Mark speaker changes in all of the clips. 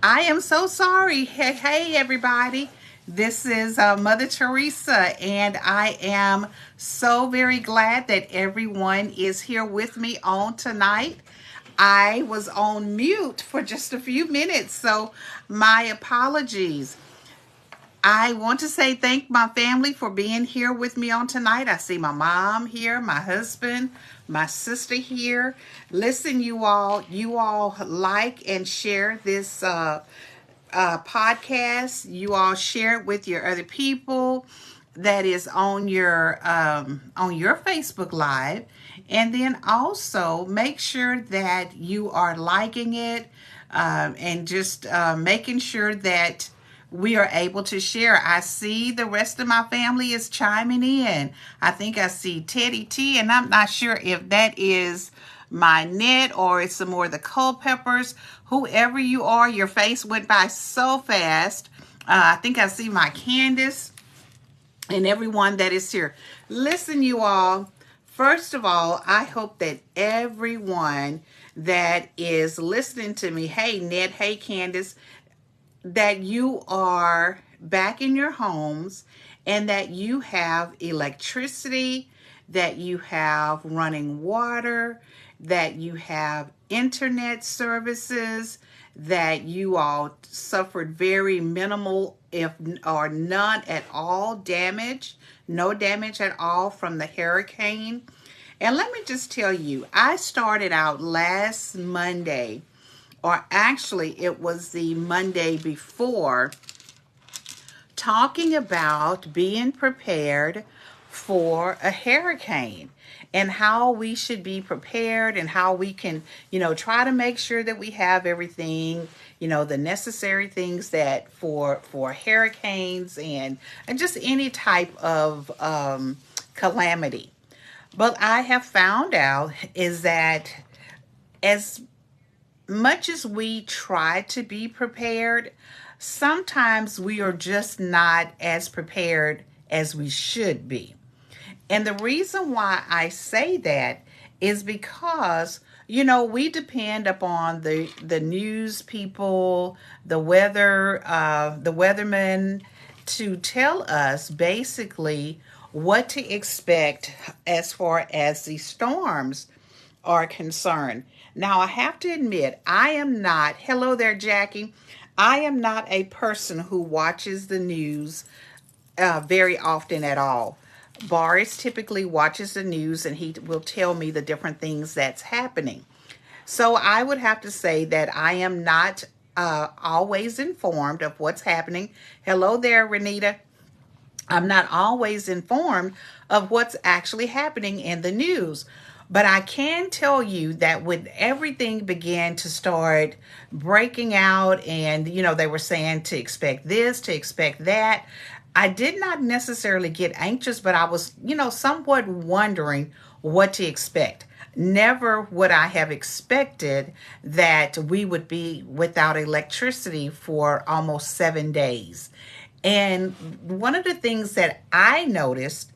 Speaker 1: I am so sorry. Hey, everybody. This is Mother Theresa, and I am so very glad that everyone is here with me on tonight. I was on mute for just a few minutes, so my apologies. I want to say thank my family for being here with me on tonight. I see my mom here, my husband, my sister here. Listen, you all like and share this podcast. You all share it with your other people that is on your Facebook Live, and then also make sure that you are liking it and just making sure that we are able to share. I see the rest of my family is chiming in. I think I see Teddy T, and I'm not sure if that is my net or it's some more of the Culpeppers. Whoever you are, your face went by so fast. I think I see my Candace and everyone that is here. Listen, you all. First of all, I hope that everyone that is listening to me, hey Ned, hey Candace, that you are back in your homes and that you have electricity, that you have running water, that you have internet services, that you all suffered very minimal, if or none at all damage, no damage at all from the hurricane. And let me just tell you, I started out last Monday, or actually it was the Monday before, talking about being prepared for a hurricane and how we should be prepared and how we can, try to make sure that we have everything, the necessary things that for hurricanes and just any type of calamity. But I have found out is that as much as we try to be prepared, sometimes we are just not as prepared as we should be. And the reason why I say that is because, we depend upon the news people, the weathermen to tell us basically what to expect as far as the storms are concerned. Now, I have to admit, I am not, hello there, Jackie, I am not a person who watches the news very often at all. Boris typically watches the news and he will tell me the different things that's happening. So I would have to say that I am not always informed of what's happening. Hello there, Renita. I'm not always informed of what's actually happening in the news. But I can tell you that when everything began to start breaking out and, they were saying to expect this, to expect that, I did not necessarily get anxious, but I was, somewhat wondering what to expect. Never would I have expected that we would be without electricity for almost 7 days. And one of the things that I noticed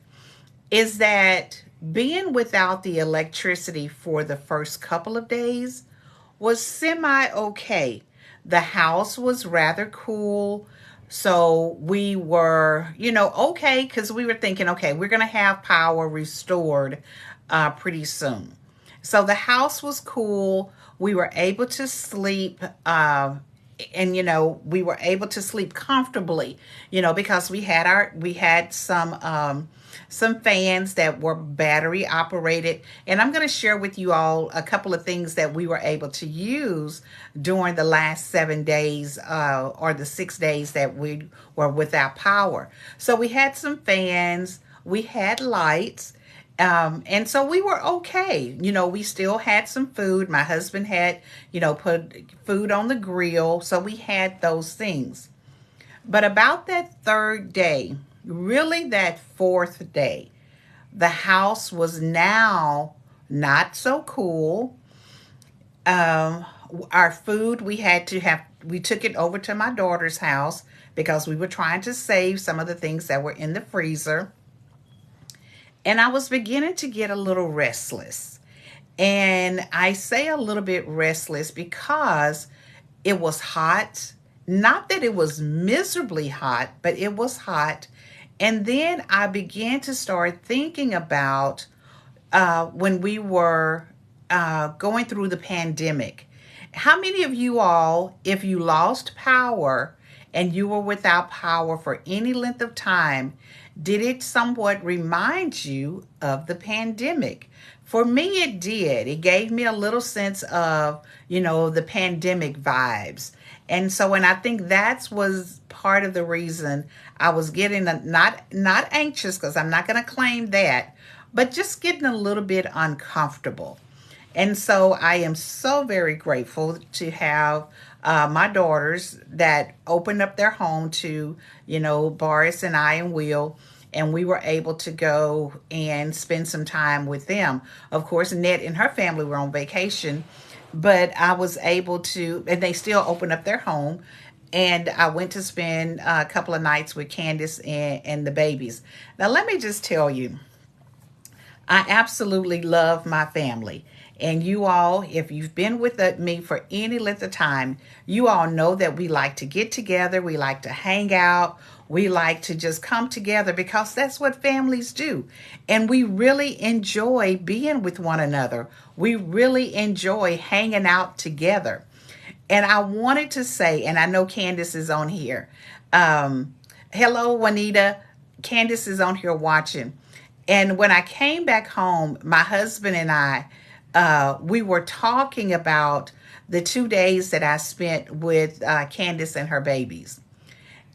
Speaker 1: is that being without the electricity for the first couple of days was semi okay. The house was rather cool. So we were, okay, because we were thinking, okay, we're going to have power restored pretty soon. So the house was cool. We were able to sleep. And we were able to sleep comfortably, because we had some fans that were battery operated. And I'm going to share with you all a couple of things that we were able to use during the last 7 days or the 6 days that we were without power. So we had some fans, we had lights. And so we were okay. We still had some food. My husband had, put food on the grill. So we had those things. But about that third day, really that fourth day, the house was now not so cool. Our food, we took it over to my daughter's house because we were trying to save some of the things that were in the freezer. And I was beginning to get a little restless. And I say a little bit restless because It was hot. Not that it was miserably hot, but it was hot. And then I began to start thinking about when we were going through the pandemic. How many of you all, if you lost power and you were without power for any length of time, did it somewhat remind you of the pandemic? For me, it did. It gave me a little sense of, the pandemic vibes. And so, and I think that was part of the reason I was getting not anxious, because I'm not going to claim that, but just getting a little bit uncomfortable. And so I am so very grateful to have my daughters that opened up their home to, Boris and I and Will, and we were able to go and spend some time with them. Of course, Annette and her family were on vacation, but I was able to, and they still opened up their home. And I went to spend a couple of nights with Candace and the babies. Now, let me just tell you, I absolutely love my family. And you all, if you've been with me for any length of time, you all know that we like to get together. We like to hang out. We like to just come together because that's what families do. And we really enjoy being with one another. We really enjoy hanging out together. And I wanted to say, and I know Candace is on here. Hello, Juanita. Candace is on here watching. And when I came back home, my husband and I, we were talking about the 2 days that I spent with Candace and her babies.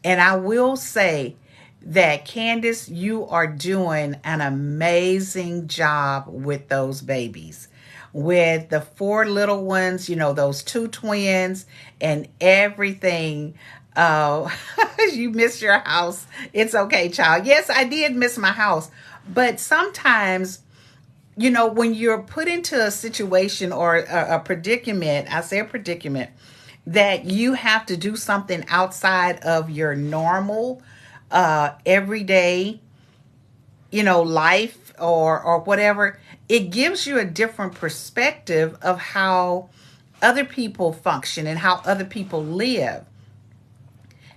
Speaker 1: And I will say that, Candace, you are doing an amazing job with those babies. With the 4 little ones, those 2 twins and everything. You missed your house. It's okay, child. Yes, I did miss my house. But sometimes, when you're put into a situation or a predicament, I say a predicament, that you have to do something outside of your normal, everyday, life or whatever, it gives you a different perspective of how other people function and how other people live.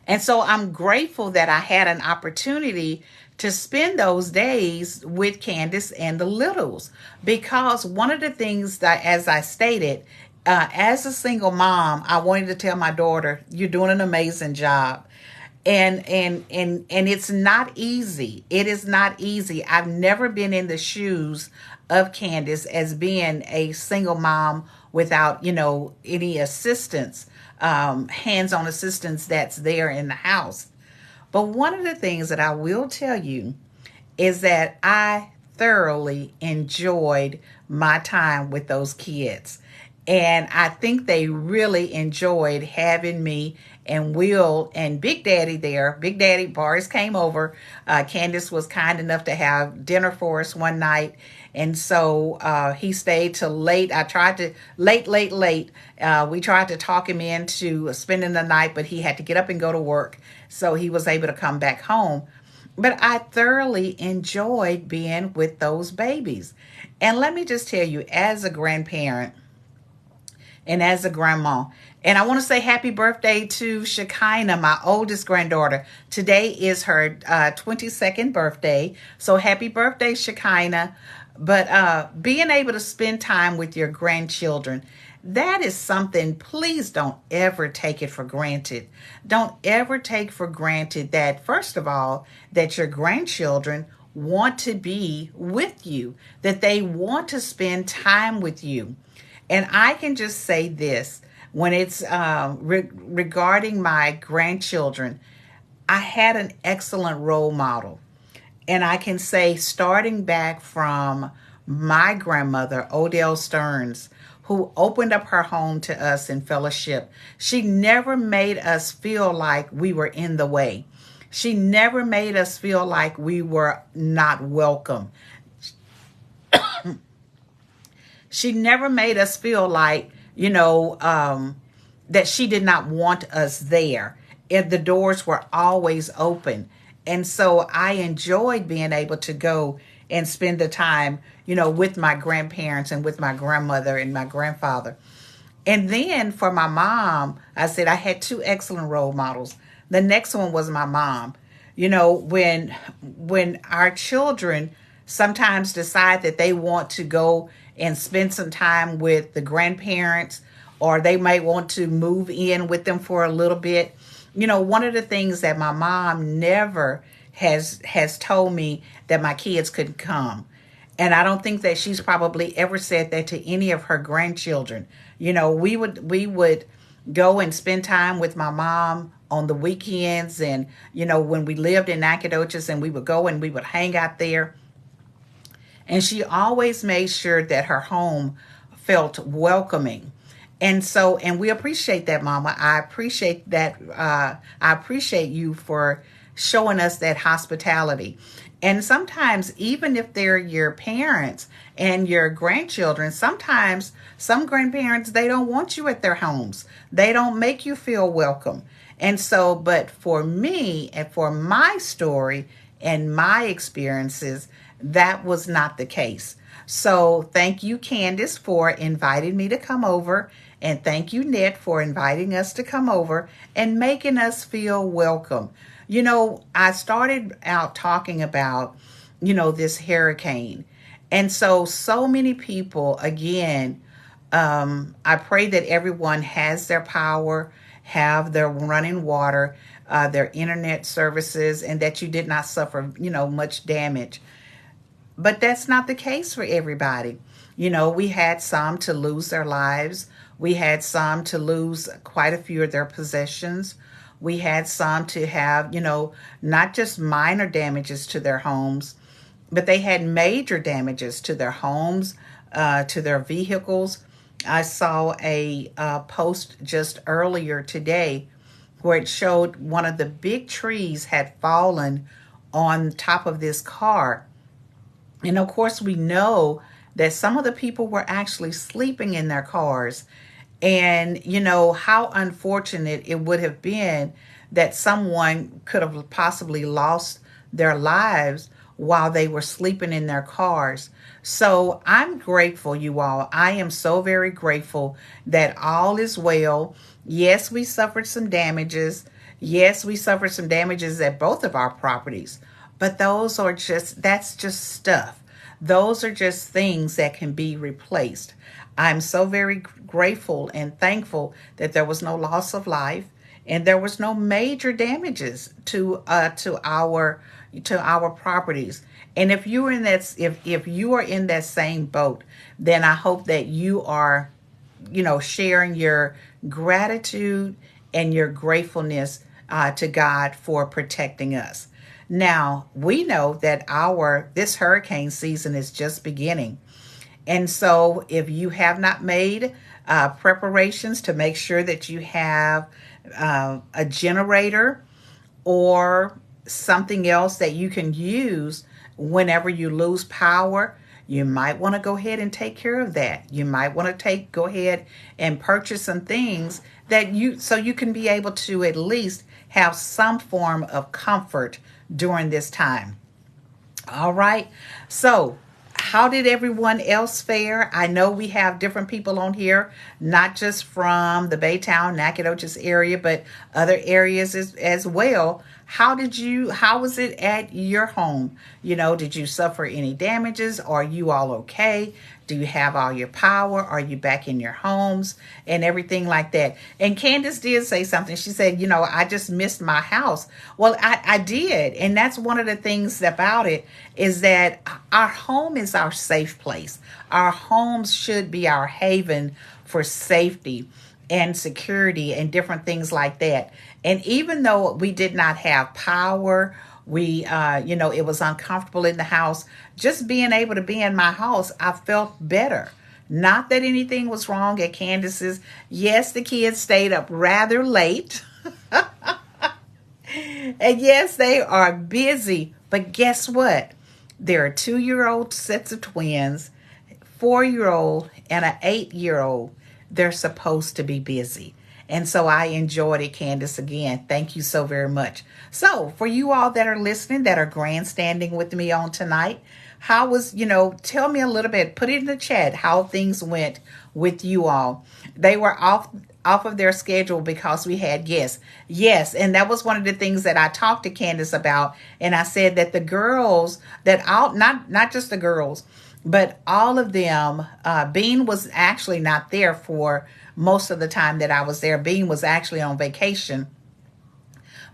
Speaker 1: And so I'm grateful that I had an opportunity to spend those days with Candace and the littles, because one of the things that, as I stated, as a single mom, I wanted to tell my daughter, you're doing an amazing job. And it's not easy. It is not easy. I've never been in the shoes of Candace as being a single mom without, any assistance, hands-on assistance that's there in the house. But one of the things that I will tell you is that I thoroughly enjoyed my time with those kids. And I think they really enjoyed having me and Will and Big Daddy there. Big Daddy, Boris came over. Candace was kind enough to have dinner for us one night. And so he stayed till late. I tried to, late. We tried to talk him into spending the night, but he had to get up and go to work. So he was able to come back home. But I thoroughly enjoyed being with those babies. And let me just tell you, as a grandparent, and as a grandma. And I want to say happy birthday to Shekinah, my oldest granddaughter. Today is her 22nd birthday. So happy birthday, Shekinah. But being able to spend time with your grandchildren, that is something, please don't ever take it for granted. Don't ever take for granted that, first of all, that your grandchildren want to be with you, that they want to spend time with you. And I can just say this, when it's regarding my grandchildren, I had an excellent role model. And I can say, starting back from my grandmother, Odell Stearns, who opened up her home to us in fellowship, she never made us feel like we were in the way. She never made us feel like we were not welcome. She never made us feel like, that she did not want us there. And the doors were always open. And so I enjoyed being able to go and spend the time, with my grandparents and with my grandmother and my grandfather. And then for my mom, I said I had two excellent role models. The next one was my mom. You know, when our children sometimes decide that they want to go and spend some time with the grandparents, or they might want to move in with them for a little bit. You know, one of the things that my mom never has told me that my kids couldn't come. And I don't think that she's probably ever said that to any of her grandchildren. You know, we would go and spend time with my mom on the weekends, and you know, when we lived in Nacogdoches, and we would go and we would hang out there. And she always made sure that her home felt welcoming. And so, and we appreciate that, Mama. I appreciate that. I appreciate you for showing us that hospitality. And sometimes, even if they're your parents and your grandchildren, sometimes some grandparents, they don't want you at their homes. They don't make you feel welcome. And so, but for me and for my story and my experiences, that was not the case. So thank you, Candace, for inviting me to come over. And thank you, Ned, for inviting us to come over and making us feel welcome. You know, I started out talking about, you know, this hurricane. And so many people, again, I pray that everyone has their power, have their running water, their internet services, and that you did not suffer, you know, much damage. But that's not the case for everybody. You know, we had some to lose their lives. We had some to lose quite a few of their possessions. We had some to have, you know, not just minor damages to their homes, but they had major damages to their homes, to their vehicles. I saw a post just earlier today where it showed one of the big trees had fallen on top of this car. And of course, we know that some of the people were actually sleeping in their cars. And, you know, how unfortunate it would have been that someone could have possibly lost their lives while they were sleeping in their cars. So I'm grateful, you all. I am so very grateful that all is well. Yes, we suffered some damages. Yes, we suffered some damages at both of our properties. But that's just stuff. Those are just things that can be replaced. I'm so very grateful and thankful that there was no loss of life and there was no major damages to our properties. And if you are in that if you are in that same boat, then I hope that you are, you know, sharing your gratitude and your gratefulness to God for protecting us. Now, we know that this hurricane season is just beginning. And so if you have not made preparations to make sure that you have a generator or something else that you can use whenever you lose power, you might want to go ahead and take care of that. You might want to go ahead and purchase some things so you can be able to at least have some form of comfort during this time. All right. So how did everyone else fare? I know we have different people on here, not just from the Baytown, Nacogdoches area, but other areas as well. How was it at your home? You know, did you suffer any damages? Are you all okay? Do you have all your power? Are you back in your homes and everything like that? And Candace did say something. She said, you know, I just missed my house. Well, I did. And that's one of the things about it is that our home is our safe place. Our homes should be our haven for safety and security and different things like that. And even though we did not have power, it was uncomfortable in the house, just being able to be in my house, I felt better. Not that anything was wrong at Candace's. Yes, the kids stayed up rather late. And yes, they are busy. But guess what? There are 2-year-old sets of twins, 4-year-old and an 8-year-old. They're supposed to be busy. And so I enjoyed it, Candace. Again, thank you so very much. So for you all that are listening, that are grandstanding with me on tonight, how was, tell me a little bit, put it in the chat how things went with you all. They were off of their schedule because we had guests. Yes, and that was one of the things that I talked to Candace about. And I said that the girls, that all, not just the girls, but all of them, Bean was actually not there for most of the time that I was there. Bean was actually on vacation.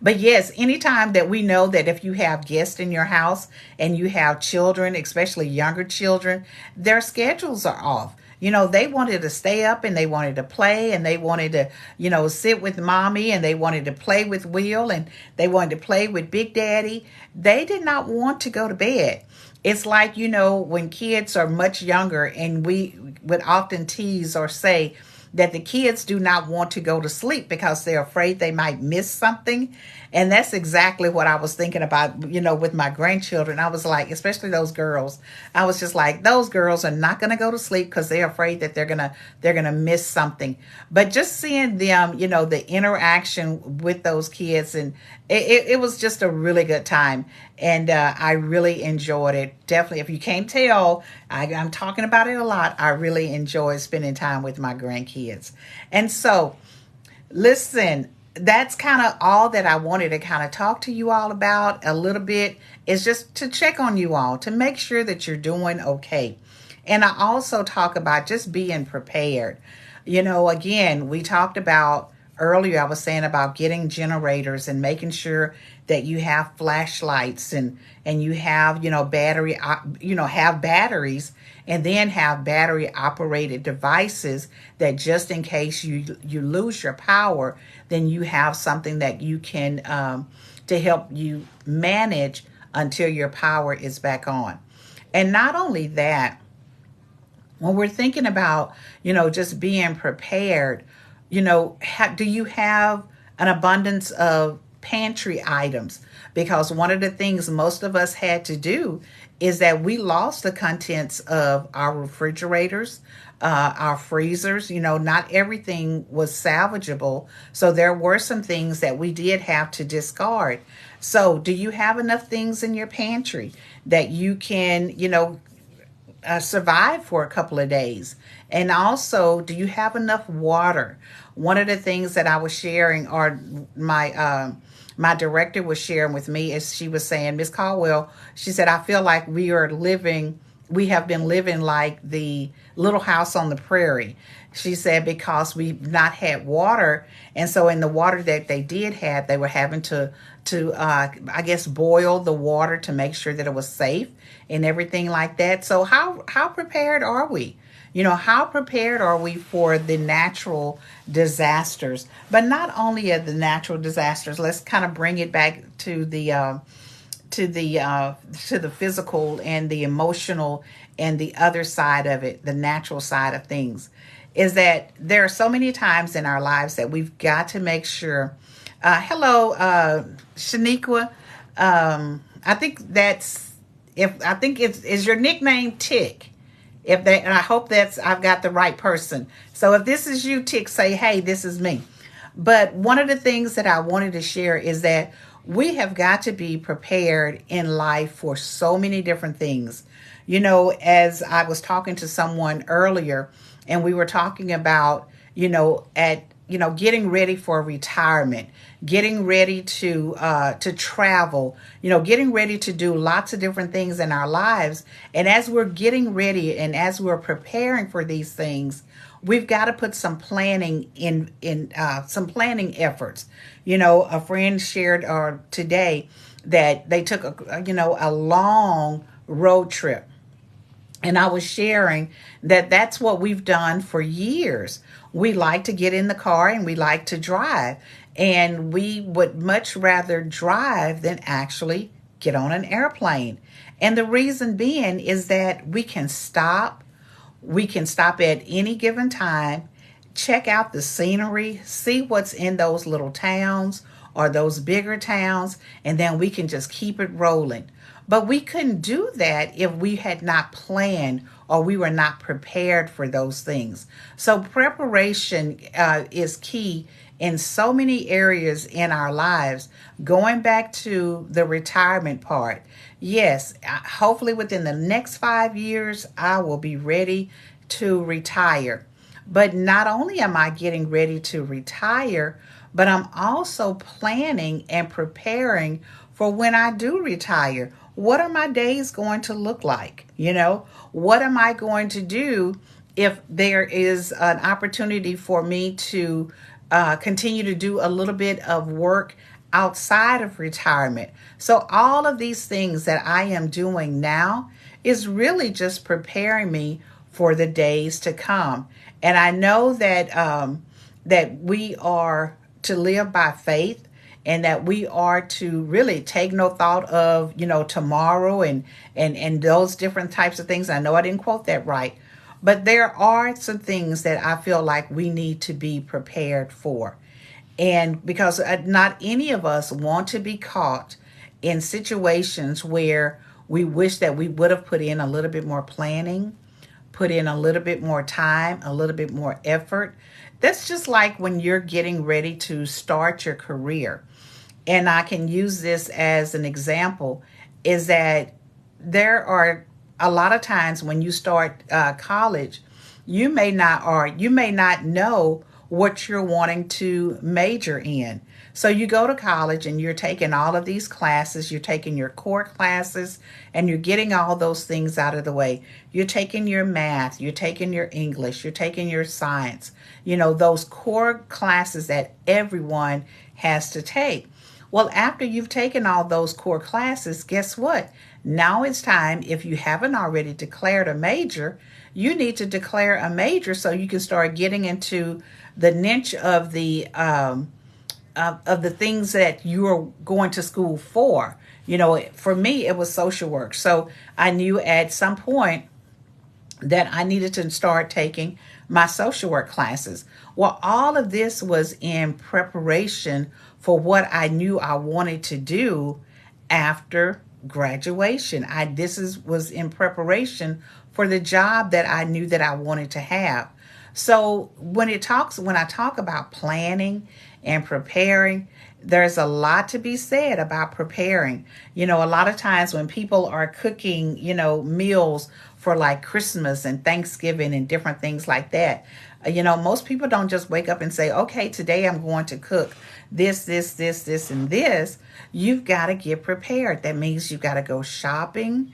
Speaker 1: But yes, anytime that we know that if you have guests in your house and you have children, especially younger children, their schedules are off. They wanted to stay up and they wanted to play and they wanted to, sit with mommy and they wanted to play with Will and they wanted to play with Big Daddy. They did not want to go to bed. It's like, when kids are much younger, and we would often tease or say that the kids do not want to go to sleep because they're afraid they might miss something. And that's exactly what I was thinking about, with my grandchildren. I was like, especially those girls, I was just like, those girls are not going to go to sleep because they're afraid that they're going to miss something. But just seeing them, the interaction with those kids, and it was just a really good time. And I really enjoyed it. Definitely, if you can't tell, I'm talking about it a lot. I really enjoy spending time with my grandkids. And so, listen, that's kind of all that I wanted to kind of talk to you all about a little bit, is just to check on you all, to make sure that you're doing okay. And I also talk about just being prepared. Again, we talked about earlier, I was saying about getting generators and making sure that you have flashlights and you have, have batteries, and then have battery operated devices that just in case you lose your power, then you have something that you can, to help you manage until your power is back on. And not only that, when we're thinking about, just being prepared, do you have an abundance of pantry items? Because one of the things most of us had to do is that we lost the contents of our refrigerators, our freezers. Not everything was salvageable. So there were some things that we did have to discard. So do you have enough things in your pantry that you can, survive for a couple of days? And also, do you have enough water? One of the things that I was sharing, or my director was sharing with me, is she was saying, Miss Caldwell, she said, I feel like we have been living like the Little House on the Prairie. She said, because we've not had water. And so in the water that they did have, they were having to I guess, boil the water to make sure that it was safe and everything like that. So how prepared are we? How prepared are we for the natural disasters? But not only of the natural disasters, let's kind of bring it back to the physical and the emotional and the other side of it, the natural side of things, is that there are so many times in our lives that we've got to make sure. Hello, Shaniqua. I think is your nickname Tick. And I hope I've got the right person. So if this is you, Tick, say, hey, this is me. But one of the things that I wanted to share is that we have got to be prepared in life for so many different things. As I was talking to someone earlier, and we were talking about, getting ready for retirement, getting ready to travel, getting ready to do lots of different things in our lives. And as we're getting ready and as we're preparing for these things, we've got to put some planning in some planning efforts. A friend shared today that they took a long road trip. And I was sharing that that's what we've done for years. We like to get in the car and we like to drive. And we would much rather drive than actually get on an airplane. And the reason being is that we can stop. We can stop at any given time, check out the scenery, see what's in those little towns or those bigger towns, and then we can just keep it rolling. But we couldn't do that if we had not planned or we were not prepared for those things. So preparation is key in so many areas in our lives. Going back to the retirement part, yes, hopefully within the next 5 years, I will be ready to retire. But not only am I getting ready to retire, but I'm also planning and preparing for when I do retire. What are my days going to look like? What am I going to do if there is an opportunity for me to continue to do a little bit of work outside of retirement? So, all of these things that I am doing now is really just preparing me for the days to come. And I know that we are to live by faith, and that we are to really take no thought of tomorrow and those different types of things. I know I didn't quote that right, but there are some things that I feel like we need to be prepared for. And because not any of us want to be caught in situations where we wish that we would have put in a little bit more planning, put in a little bit more time, a little bit more effort. That's just like when you're getting ready to start your career. And I can use this as an example, is that there are a lot of times when you start college, you may not know what you're wanting to major in. So you go to college and you're taking all of these classes, you're taking your core classes, and you're getting all those things out of the way. You're taking your math, you're taking your English, you're taking your science, those core classes that everyone has to take. Well, after you've taken all those core classes, guess what? Now it's time, if you haven't already declared a major, you need to declare a major so you can start getting into the niche of the things that you are going to school for. For me, it was social work. So I knew at some point that I needed to start taking my social work classes. Well, all of this was in preparation for what I knew I wanted to do after graduation. Was in preparation for the job that I knew that I wanted to have. So when I talk about planning and preparing, there's a lot to be said about preparing. A lot of times when people are cooking, meals for like Christmas and Thanksgiving and different things like that, most people don't just wake up and say, okay, today I'm going to cook this, and this. You've got to get prepared. That means you've got to go shopping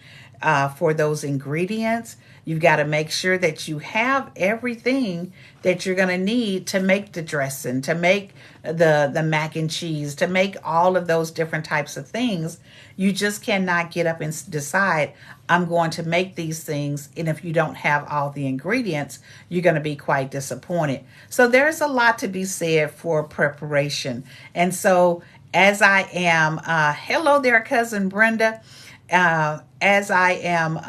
Speaker 1: for those ingredients. You've got to make sure that you have everything that you're going to need to make the dressing, to make the mac and cheese, to make all of those different types of things. You just cannot get up and decide, I'm going to make these things. And if you don't have all the ingredients, you're going to be quite disappointed. So there's a lot to be said for preparation. And so as I am, hello there, Cousin Brenda. As I am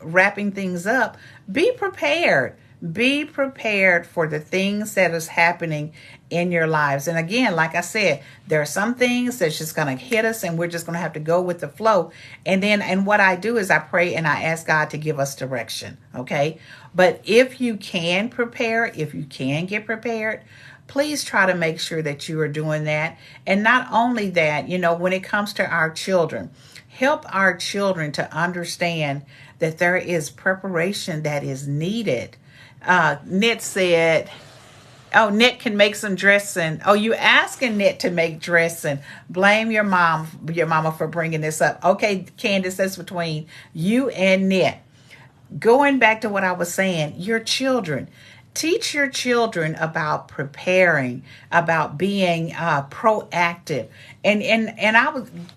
Speaker 1: wrapping things up, be prepared. Be prepared for the things that is happening in your lives. And again, like I said, there are some things that's just going to hit us and we're just going to have to go with the flow. And what I do is I pray and I ask God to give us direction. Okay. But if you can prepare, if you can get prepared, please try to make sure that you are doing that. And not only that, when it comes to our children, help our children to understand that there is preparation that is needed. Knit said, oh, Knit can make some dressing. Oh, you asking Knit to make dressing. Blame your mama for bringing this up. Okay, Candace, that's between you and Knit. Going back to what I was saying, your children. Teach your children about preparing, about being proactive. And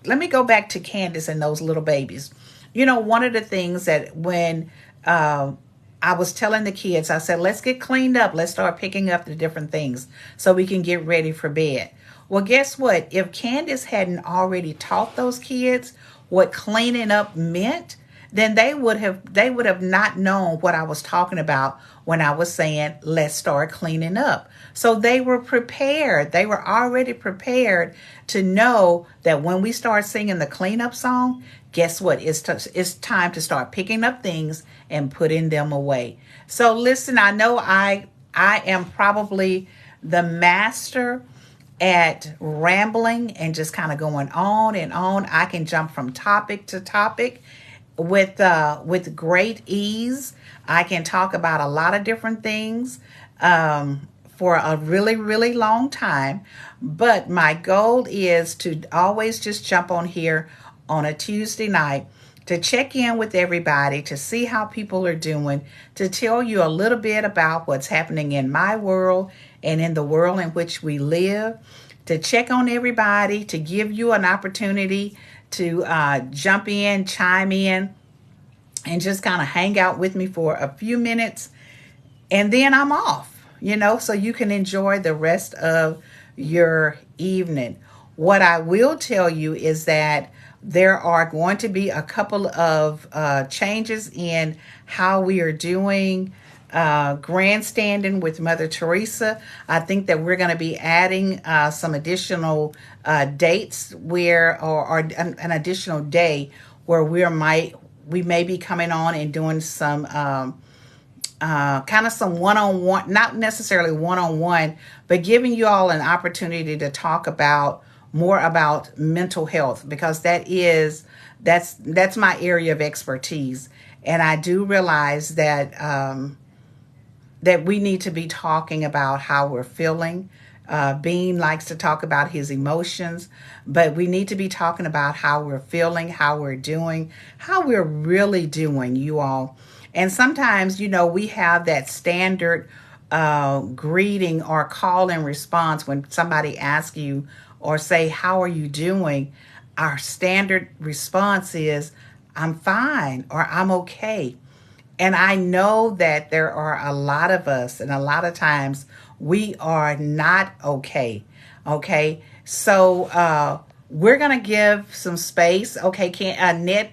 Speaker 1: let me go back to Candace and those little babies. One of the things that when I was telling the kids, I said, let's get cleaned up. Let's start picking up the different things so we can get ready for bed. Well, guess what? If Candace hadn't already taught those kids what cleaning up meant, then they would have not known what I was talking about when I was saying, let's start cleaning up. So they were prepared. They were already prepared to know that when we start singing the cleanup song, guess what? It's time to start picking up things and putting them away. So listen, I know I am probably the master at rambling and just kind of going on and on. I can jump from topic to topic with great ease. I can talk about a lot of different things for a really, really long time. But my goal is to always just jump on here on a Tuesday night to check in with everybody, to see how people are doing, to tell you a little bit about what's happening in my world and in the world in which we live, to check on everybody, to give you an opportunity to jump in, chime in, and just kind of hang out with me for a few minutes. And then I'm off, so you can enjoy the rest of your evening. What I will tell you is that there are going to be a couple of changes in how we are doing grandstanding with Mother Theresa. I think that we're going to be adding some additional dates or an additional day where we may be coming on and doing some kind of some one-on-one, not necessarily one-on-one, but giving you all an opportunity to talk about more about mental health, because that's my area of expertise. And I do realize that that we need to be talking about how we're feeling. Bean likes to talk about his emotions, but we need to be talking about how we're feeling, how we're doing, how we're really doing, you all. And sometimes, we have that standard greeting or call and response when somebody asks you or say, how are you doing? Our standard response is, I'm fine, or I'm okay. And I know that there are a lot of us, and a lot of times we are not okay. Okay. So we're going to give some space. Okay. Annette,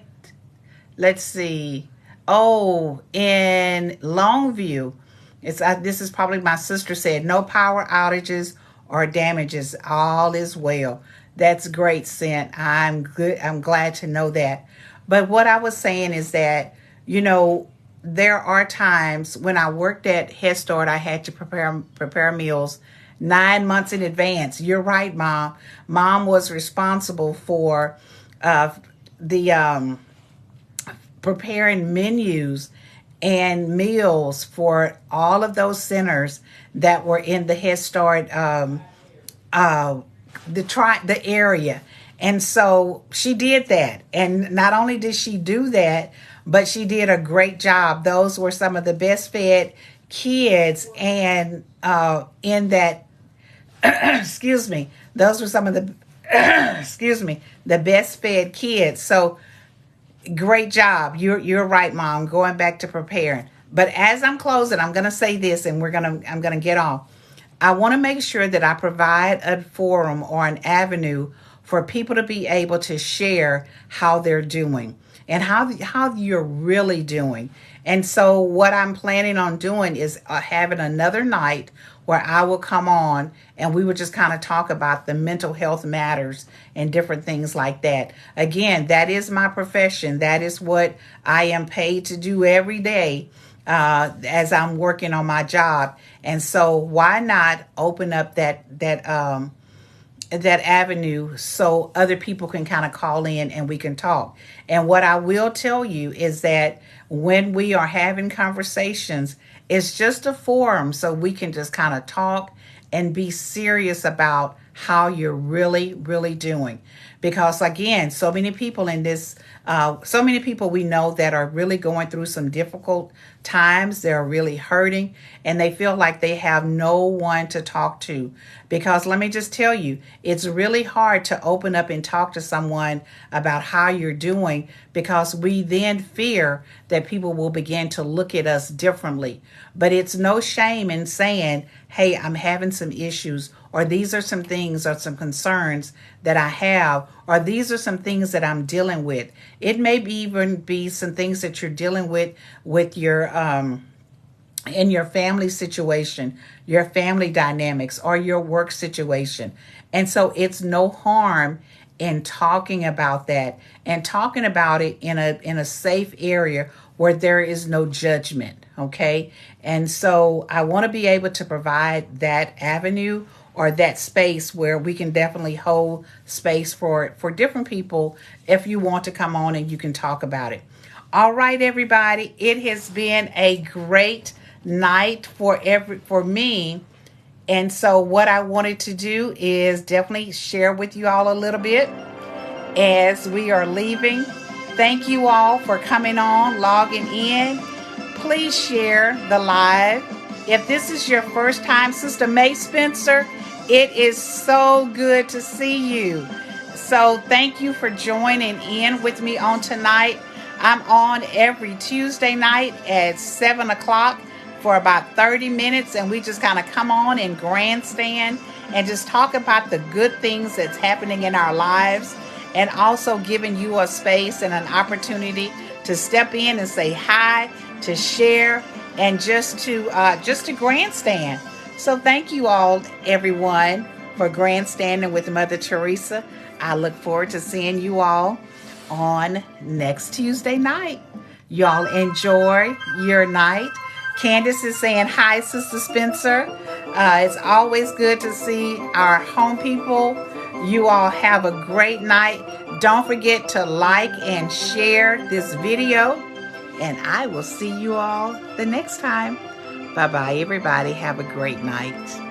Speaker 1: let's see. Oh, in Longview, this is probably my sister said, no power outages or damages, all is well. That's great, Cent. I'm good. I'm glad to know that. But what I was saying is that, there are times when I worked at Head Start, I had to prepare meals 9 months in advance. You're right, Mom. Mom was responsible for the preparing menus and meals for all of those centers that were in the Head Start, the area. And so she did that. And not only did she do that, but she did a great job. Those were some of the best fed kids. And in that, excuse me, those were some of the, the best fed kids. So great job. You're right, Mom, going back to preparing. But as I'm closing, I'm going to say this, and I'm going to get off. I want to make sure that I provide a forum or an avenue for people to be able to share how they're doing and how you're really doing. And so what I'm planning on doing is having another night where I will come on and we will just kind of talk about the mental health matters and different things like that. Again, that is my profession. That is what I am paid to do every day as I'm working on my job. And so why not open up that avenue so other people can kind of call in and we can talk. And what I will tell you is that when we are having conversations, it's just a forum so we can just kind of talk and be serious about how you're really, really doing. Because again, so many people in this, so many people we know that are really going through some difficult times. They're really hurting and they feel like they have no one to talk to. Because let me just tell you, it's really hard to open up and talk to someone about how you're doing, because we then fear that people will begin to look at us differently. But it's no shame in saying, hey, I'm having some issues, or these are some things or some concerns that I have, or these are some things that I'm dealing with. It may even be some things that you're dealing with your in your family situation, your family dynamics, or your work situation. And so it's no harm in talking about that and talking about it in a safe area where there is no judgment. Okay. And so I want to be able to provide that avenue or that space where we can definitely hold space for different people if you want to come on and you can talk about it. All right, everybody, it has been a great night for me. And so what I wanted to do is definitely share with you all a little bit as we are leaving. Thank you all for coming on, logging in. Please share the live. If this is your first time, Sister May Spencer, it is so good to see you. So thank you for joining in with me on tonight. I'm on every Tuesday night at 7 o'clock for about 30 minutes, and we just kind of come on and grandstand and just talk about the good things that's happening in our lives, and also giving you a space and an opportunity to step in and say hi, to share, and just to grandstand. So thank you all, everyone, for grandstanding with Mother Theresa. I look forward to seeing you all on next Tuesday night. Y'all enjoy your night. Candace is saying hi, Sister Spencer. It's always good to see our home people. You all have a great night. Don't forget to like and share this video. And I will see you all the next time. Bye-bye, everybody. Have a great night.